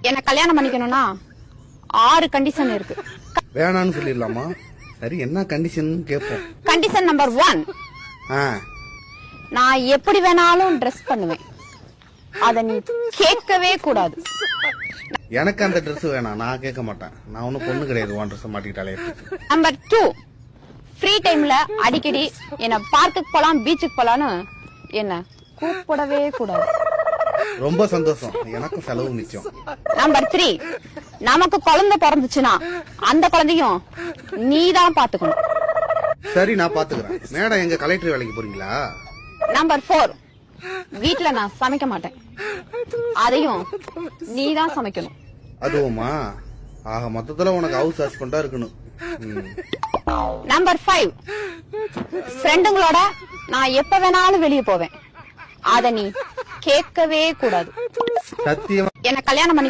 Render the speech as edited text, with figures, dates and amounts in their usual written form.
என்ன கல்யாணம் பண்ணிக்கணும்னா 6 கண்டிஷன் இருக்கு. வேணான்னு சொல்லிடலாமா? சரி, என்ன கண்டிஷன் கேட்போம். கண்டிஷன் நம்பர் 1, நான் எப்படி வேணாலும் ட்ரெஸ் பண்ணுவேன், அத நீ கேட்கவே கூடாது. எனக்கு அந்த ட்ரெஸ் வேணாம், நான் கேட்க மாட்டேன். நான் ஒன்னும் பொண்ணு கிடையாது, உன் ட்ரெஸ் மாட்டிக்கிட்டாலே. நம்பர் 2, ஃப்ரீ டைம்ல அடிக்கடி என்ன பார்க்குக்கு போலாம், பீச்சுக்கு போலான்னு என்ன கூப்பிடவே கூடாது. ரொம்ப சந்தோஷம், எனக்கும் செலவு மிச்சம். நம்பர் 3, நமக்கு குழந்தை பிறந்துச்சுன்னா அந்த குழந்தையும் நீதான் பாத்துக்கணும். சரி, நான் பாத்துக்கிறேன். மேடம், எங்க கலெக்டர் வேலைக்கு போறீங்களா? நம்பர் 4, வீட்டுல நான் சமைக்க மாட்டேன், அதையும் நீதான் சமைக்கணும். அதுவுமா? ஆக மொத்தத்துல உனக்கு ஹவுஸ் ஹஸ்பண்டா இருக்கணும். நம்பர் 5, ஃப்ரெண்டுங்களோட நான் எப்ப வேணாலும் வெளியே போவேன், அத நீ கேட்கவே கூடாது. சத்தியமா என்ன கல்யாணம் பண்ணி